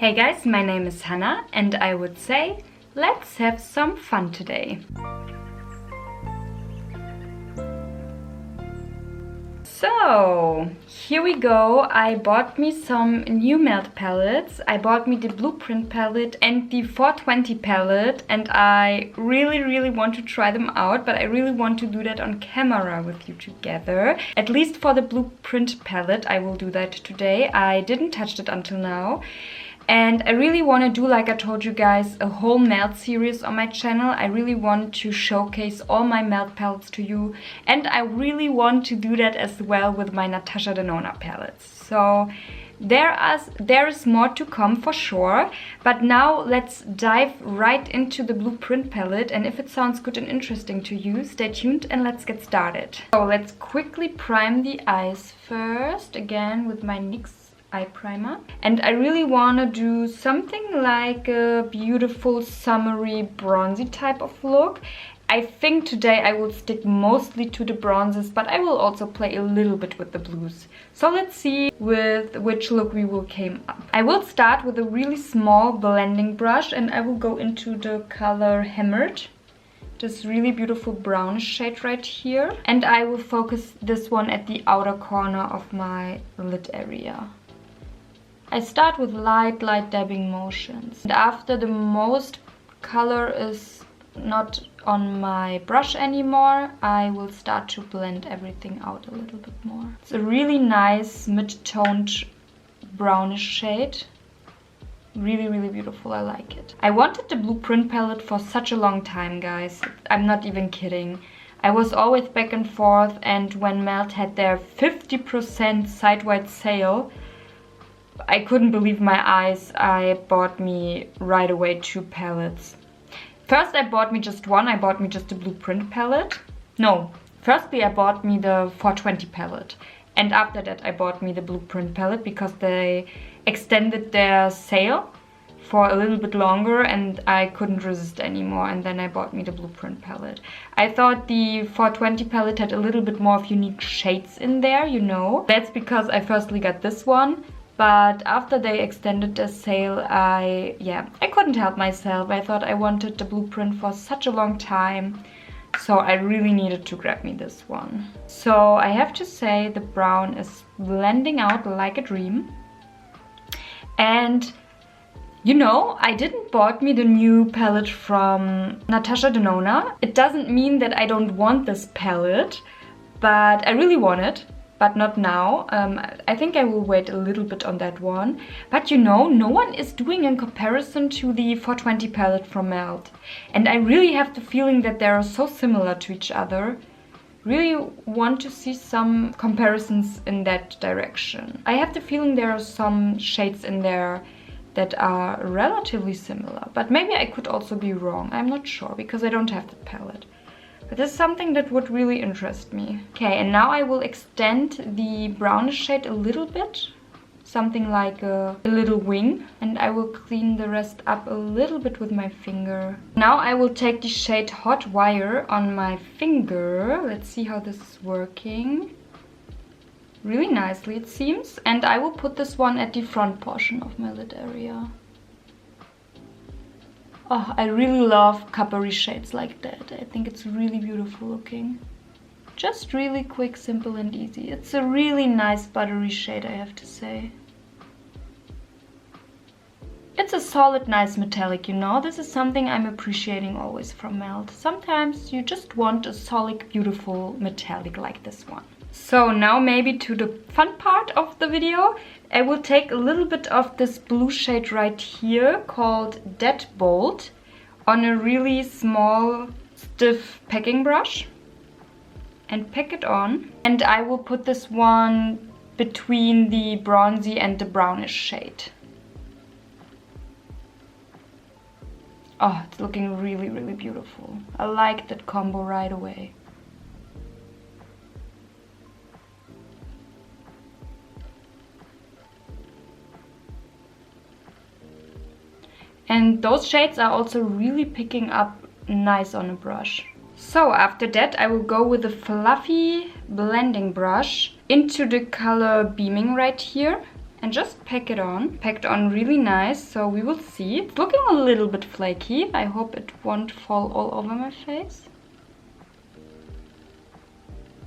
Hey guys, my name is Hannah and I would say, let's have some fun today. So, here we go. I bought me some new melt palettes. I bought me the Blueprint palette and the 420 palette, and I really want to try them out, but I really want to do that on camera with you together. At least for the Blueprint palette, I will do that today. I didn't touch it until now. And I really want to do, like I told you guys, a whole melt series on my channel. I really want to showcase all my melt palettes to you. And I really want to do that as well with my Natasha Denona palettes. So there is more to come for sure. But now let's dive right into the Blueprint palette. And if it sounds good and interesting to you, stay tuned and let's get started. So let's quickly prime the eyes first. Again with my NYX eye primer, and I really want to do something like a beautiful summery bronzy type of look. I think today I will stick mostly to the bronzes, but I will also play a little bit with the blues. So let's see with which look we will come up. I will start with a really small blending brush and I will go into the color Hammered, this really beautiful brownish shade right here, and I will focus this one at the outer corner of my lid area. I start with light dabbing motions. And after the most color is not on my brush anymore, I will start to blend everything out a little bit more. It's a really nice mid-toned brownish shade. Really beautiful, I like it. I wanted the Blueprint palette for such a long time, guys. I'm not even kidding. I was always back and forth, and when Melt had their 50% site-wide sale, I couldn't believe my eyes. I bought me right away 2 palettes. First I bought me just one. I bought me just the Blueprint palette. No, firstly I bought me the 420 palette. And after that I bought me the Blueprint palette because they extended their sale for a little bit longer and I couldn't resist anymore, and then I bought me the Blueprint palette. I thought the 420 palette had a little bit more of unique shades in there, you know. That's because I firstly got this one. But after they extended the sale, I couldn't help myself. I thought I wanted the Blueprint for such a long time. So I really needed to grab me this one. So I have to say the brown is blending out like a dream. And you know, I didn't bought me the new palette from Natasha Denona. It doesn't mean that I don't want this palette, but I really want it. But not now. I think I will wait a little bit on that one. But you know, no one is doing a comparison to the 420 palette from Melt. And I really have the feeling that they are so similar to each other. Really want to see some comparisons in that direction. I have the feeling there are some shades in there that are relatively similar. But maybe I could also be wrong. I'm not sure because I don't have the palette. But this is something that would really interest me. Okay, and now I will extend the brownish shade a little bit. Something like a little wing. And I will clean the rest up a little bit with my finger. Now I will take the shade Hot Wire on my finger. Let's see how this is working. Really nicely it seems. And I will put this one at the front portion of my lid area. Oh, I really love coppery shades like that. I think it's really beautiful looking. Just really quick, simple and easy. It's a really nice buttery shade, I have to say. It's a solid, nice metallic, you know. This is something I'm appreciating always from Melt. Sometimes you just want a solid, beautiful metallic like this one. So now maybe to the fun part of the video. I will take a little bit of this blue shade right here called Deadbolt on a really small, stiff packing brush and pack it on. And I will put this one between the bronzy and the brownish shade. Oh, it's looking really beautiful. I like that combo right away. And those shades are also really picking up nice on a brush. So after that I will go with a fluffy blending brush into the color Beaming right here. and just pack it on. Packed on really nice, so we will see. It's looking a little bit flaky. I hope it won't fall all over my face.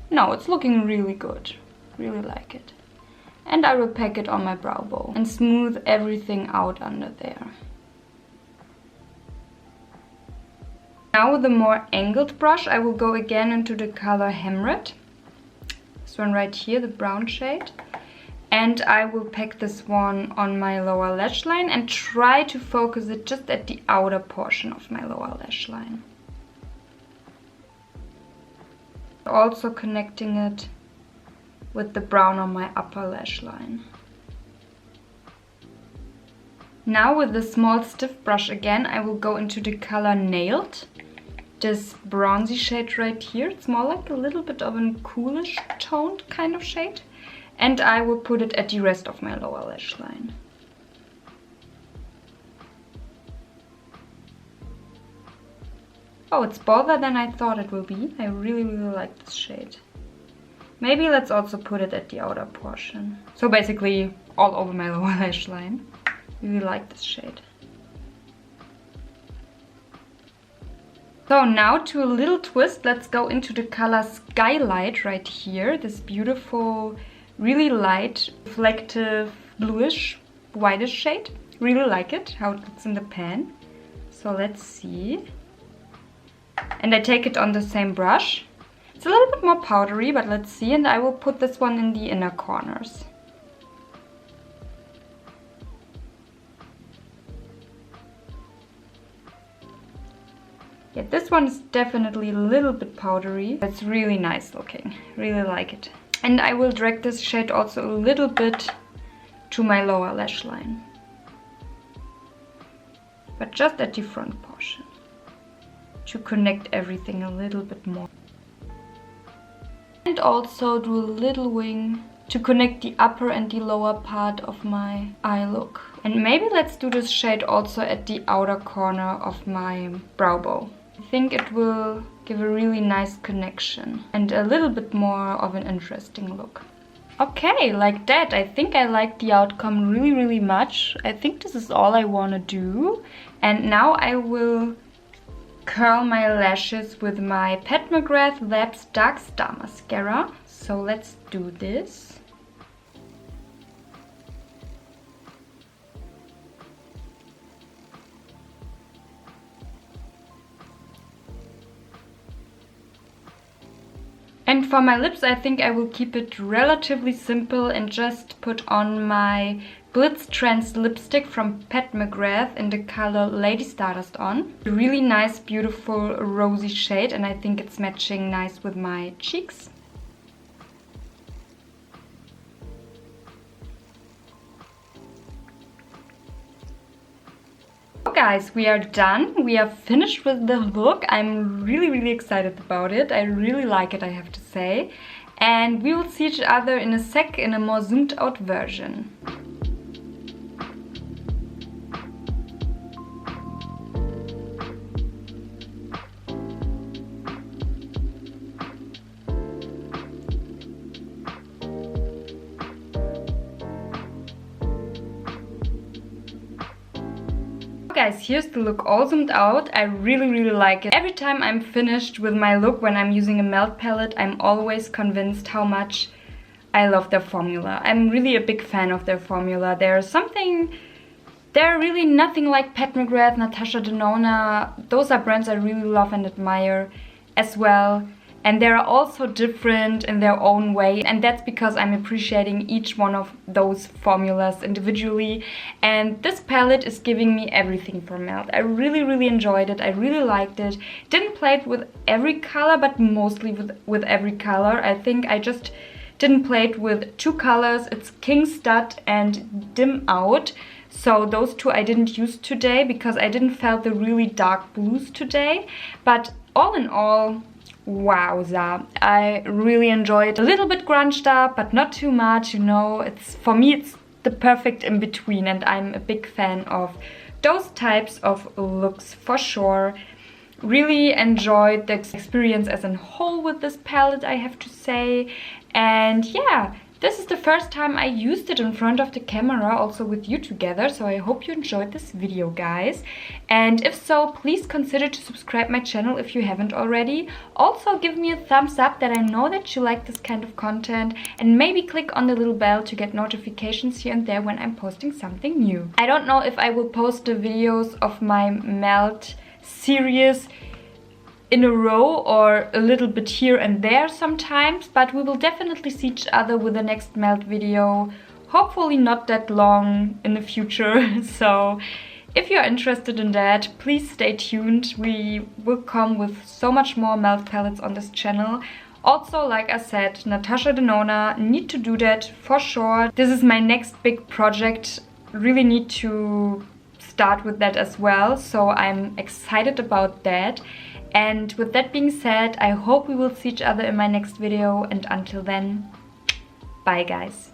No, it's looking really good. Really like it. And I will pack it on my brow bone and smooth everything out under there. Now with a more angled brush, I will go again into the color Hammered. This one right here, the brown shade. And I will pack this one on my lower lash line and try to focus it just at the outer portion of my lower lash line. Also connecting it with the brown on my upper lash line. Now with the small stiff brush again, I will go into the color Nailed. This bronzy shade right here. It's more like a little bit of a coolish toned kind of shade. And I will put it at the rest of my lower lash line. Oh, it's bolder than I thought it will be. I really like this shade. Maybe let's also put it at the outer portion. So basically all over my lower lash line. Really like this shade. So now to a little twist, let's go into the color Skylight right here. This beautiful, really light, reflective, bluish, whitish shade. Really like it, how it looks in the pan. So let's see. And I take it on the same brush. It's a little bit more powdery, but let's see. And I will put this one in the inner corners. Yeah, this one is definitely a little bit powdery. It's really nice looking. Really like it. And I will drag this shade also a little bit to my lower lash line. But just at the front portion. To connect everything a little bit more. And also do a little wing to connect the upper and the lower part of my eye look. And maybe let's do this shade also at the outer corner of my brow bone. I think it will give a really nice connection and a little bit more of an interesting look. Okay, like that. I think I like the outcome really much. I think this is all I want to do. And now I will curl my lashes with my Pat McGrath Labs Dark Star Mascara. So let's do this. And for my lips, I think I will keep it relatively simple and just put on my Blitztrance lipstick from Pat McGrath in the color Lady Stardust on. A really nice, beautiful, rosy shade, and I think it's matching nice with my cheeks. Guys, we are done. We are finished with the look. I'm really excited about it. I really like it, I have to say. And we will see each other in a sec in a more zoomed out version. Guys, here's the look all zoomed out. I really like it. Every time I'm finished with my look when I'm using a melt palette, I'm always convinced how much I love their formula. I'm really a big fan of their formula. They're really nothing like Pat McGrath, Natasha Denona. Those are brands I really love and admire as well. And they're also different in their own way, and that's because I'm appreciating each one of those formulas individually. And this palette is giving me everything for melt. I really enjoyed it. I really liked it. Didn't play it with every color, but mostly with every color. I think I just didn't play it with two colors. It's King Stud and Dim Out. So those two I didn't use today because I didn't felt the really dark blues today. But all in all, wowza, I really enjoyed it. A little bit grunged up, but not too much, you know. For me it's the perfect in between, and I'm a big fan of those types of looks for sure. Really enjoyed the experience as a whole with this palette, I have to say. And yeah, This is the first time I used it in front of the camera, also with you together, so I hope you enjoyed this video, guys. And if so, please consider to subscribe my channel if you haven't already. Also give me a thumbs up that I know that you like this kind of content, and maybe click on the little bell to get notifications here and there when I'm posting something new. I don't know if I will post the videos of my melt series in a row or a little bit here and there sometimes, but we will definitely see each other with the next melt video, hopefully not that long in the future. So if you're interested in that, please stay tuned. We will come with so much more melt palettes on this channel. Also, like I said, Natasha Denona, need to do that for sure. This is my next big project, really need to start with that as well, so I'm excited about that. And with that being said, I hope we will see each other in my next video, and until then, bye guys.